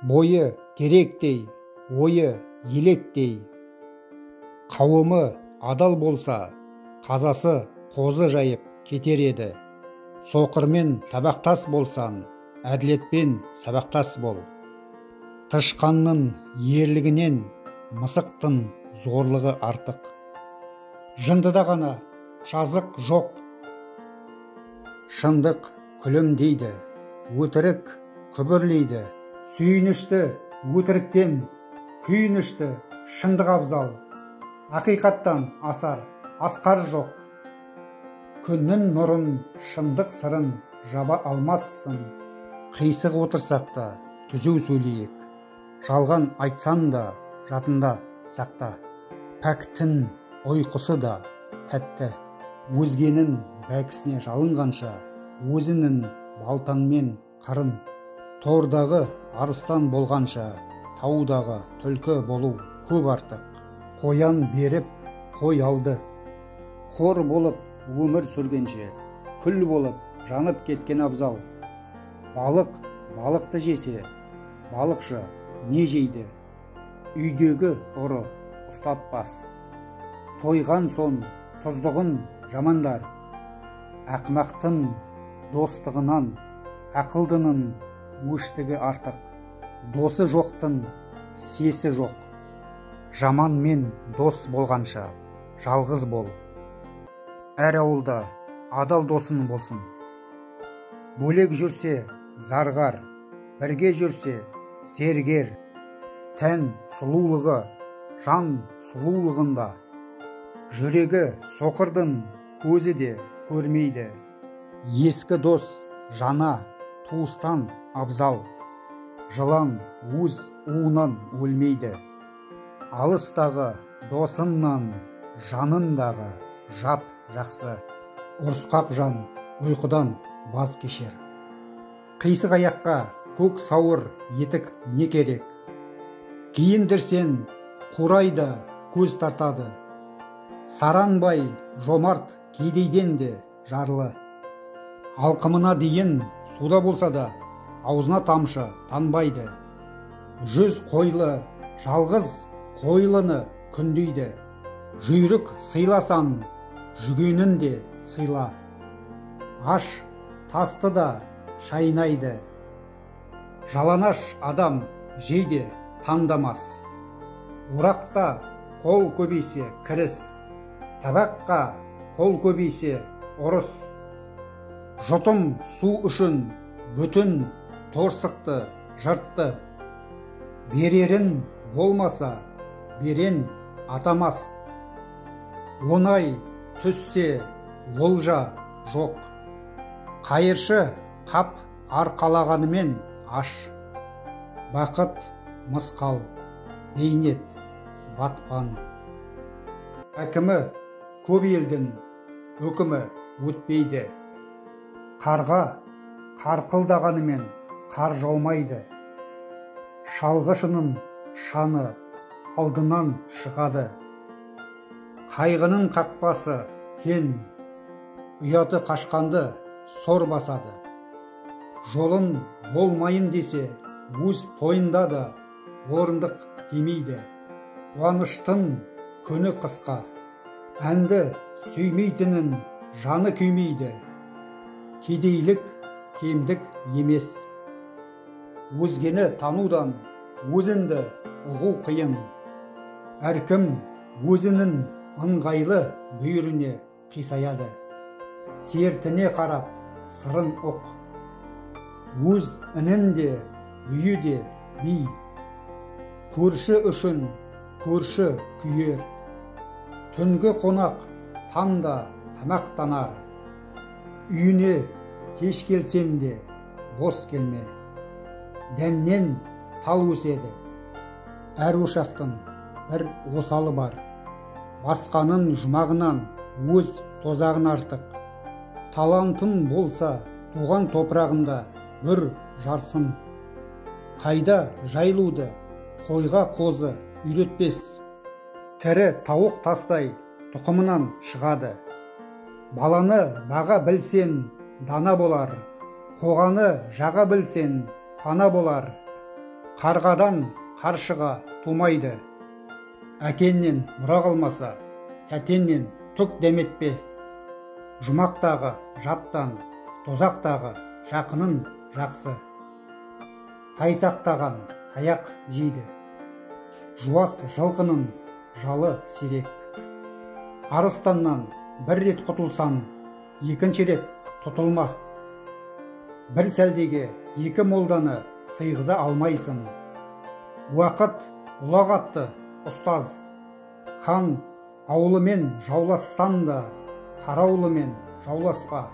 бойы теректей, ойы електей. Қауымы адал болса, қазасы қозы жайып кетер еді. Соқырмен табақтас болсан, әділетпен сабақтас бол. Тышқанның ерлігінен мысықтың зорлығы артық. Жындыда ғана жазық жоқ. Шындық күлімдейді, өтірік күбірлейді. Сүйінішті өтіріктен, күйінішті шындық абзал. Ақиқаттан асқар жоқ. Күннің нұрын, шындық сырын жаба алмассың. Қисық отырсақ та түзу сөйлейік. Жалған айтсан да жадында сақта. Пәктің ұйқысы да тәтті. Өзгенің бәкісіне жалынғанша, өзінің балтанмен қырын. Тордағы арыстан болғанша, таудағы түлкі болу көп артық. Қоян беріп, қой алды. Қор болып өмір сүргенше, күл болып жанып кеткен абзал. Балық балықты жесе, балықшы не жейді? Үйдегі ұры ұстатпас. Тойған сон тұздығын жамандар. Ақымақтың достығынан ақылдының өштігі артық. Досы жоқтың сесі жоқ. Жаманмен дос болғанша жалғыз бол. Әр ауылда адал досың болсын. Бөлек жүрсе зарғар, бірге жүрсе зергер. Тән сұлулығы жан сұлулығында. Жүрегі соқырдың көзі де көрмейді. Ескі дос жана туыстан абзал. Жылан өз уынан өлмейді. Алыстағы досыңнан жанындағы жат жақсы. Ұрысқақ жан ұйқыдан баз кешер. Қисық аяққа көк сауыр етік не керек? Киіндірсен қурайды, көз тартады. Саранбай жомарт кедейден де жарлы. Алқымына дейін суда болса да, аузына тамшы танбайды. 100 қойлы жалғыз қойлыны күндейді. Жүйрік сыйласан, жүгенін де сыйла. Аш тасты да шайнайды. Жаланаш адам жейде таңдамас. Орақта қол көбейсе кіріс, табаққа қол көбейсе ұрыс. Жұтым су үшін бүтін торсықты жыртты. Берерін болмаса, берен атамас. Онай түссе олжа жоқ. Қайыршы қап арқалағанымен аш. Бақыт мысқал, бейнет батпан. Әкімі көп елдің өкімі өтпейді. Қарға қарқылдағанымен қар жаумайды. Шалғышының шаны алдынан шығады. Қайғының қақпасы кен, ұяты қашқанды сор басады. Жолын болмайын десе, өз тойында да орындық демейді. Қуаныштың күні қысқа, әнді сүймейтінін жаны күймейді. Кедейлік кемдік емес. Өзгені танудан өзінді ұғу қиын. Әркім өзінің ыңғайлы бүйіріне қисаяды. Сертіне қарап сырын ұқ. Өз інінде бүйі де бей. Көрші үшін көрші күйер. Түнгі қонақ таңда тамақтанар. Үйіне кеш келсен де бос келме. Дәннен тал өседі. Әр ошақтың бір осалы бар. Басқаның жұмағынан өз тозағын артық. Талантын болса туған топырағында бүр жарсын. Қайда жайлуды қойға қозы үйретпес. Тірі тауық тастай тұқымынан шығады. Баланы баға білсен дана болар. Қоғаны жаға білсен пана болар. Қарғадан қаршыға тумайды. Әкеннен мұра қалмаса, тәтеннен түк деметпе. Жұмақтағы жаттан, тозақтағы жақынын жақсы. Тайсақтаған таяқ жейді. Жуас жылқының жалы сирек. Арыстаннан бір рет құтылсан, екінші рет тұтылма. Бір сәлдеге екі молданы сыйғыза алмайсың. Уақыт ұлағатты ұстаз. Хан аулымен жаулассан да, қараулымен жауласпа.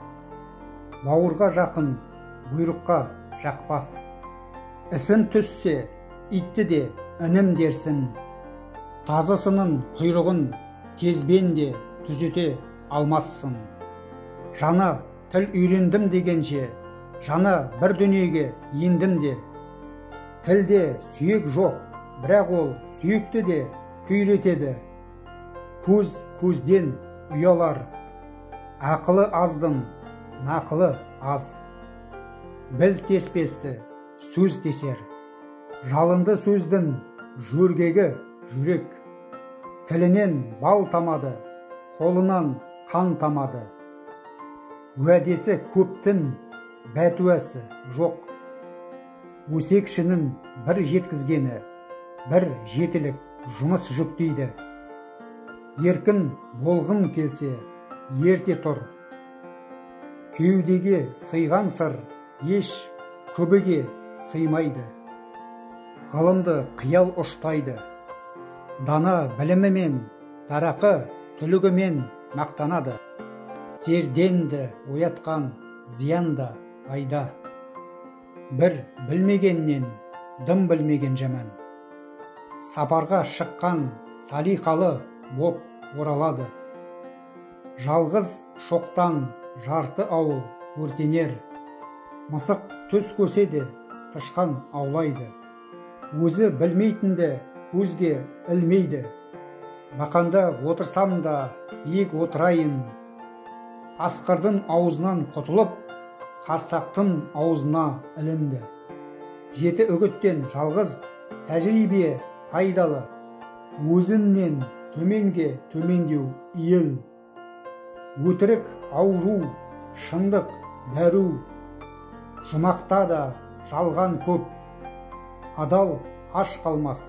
Бауырға жақын, бұйрыққа жақпас. Ісін түссе, итті де інім дерсін. Тазысының құйрығын тезбен де түзете алмассың. Жаны тіл үйрендім дегенше, жаны бір дүниеге ендім де. Тілде сүйек жоқ, бірақ ол сүйекті де күйретеді. Көз көзден ұялар, ақылы аздың, нақылы аз. Біз теспесті сөз тесер, жалынды сөздің жөргегі жүрек. Тілінен бал тамады, қолынан қан тамады. Уәдесі көптің бәтуәсі жоқ. Өсекшінің бір жеткізгені, бір жетілік жұмыс жүктейді. Еркін болғым келсе, ерте тұр. Кеудеге сыйған сыр еш көбіге сыймайды. Ғылымды қиял ұштайды. Дана білімімен, дарақы түлігімен мақтанады. Зерденді оятқан зиянда айда. Бір білмегеннен дым білмеген жаман. Сапарға шыққан салиқалы боп оралады. Жалғыз шоқтан жарты ауыл өртенер. Мысық түс көрсе де тышқан аулайды. Өзі білмейтінді көзге ілмейді. Бақанда отырсам да биік отырайын. Асқырдың аузынан құтылып, қарсақтың аузына ілінді. Жеті үгіттен жалғыз тәжірибе пайдалы. Өзіннен төменге төмендеу иіл. Өтірік ауру, шындық дәру. Жұмақта да жалған көп. Адал аш қалмас.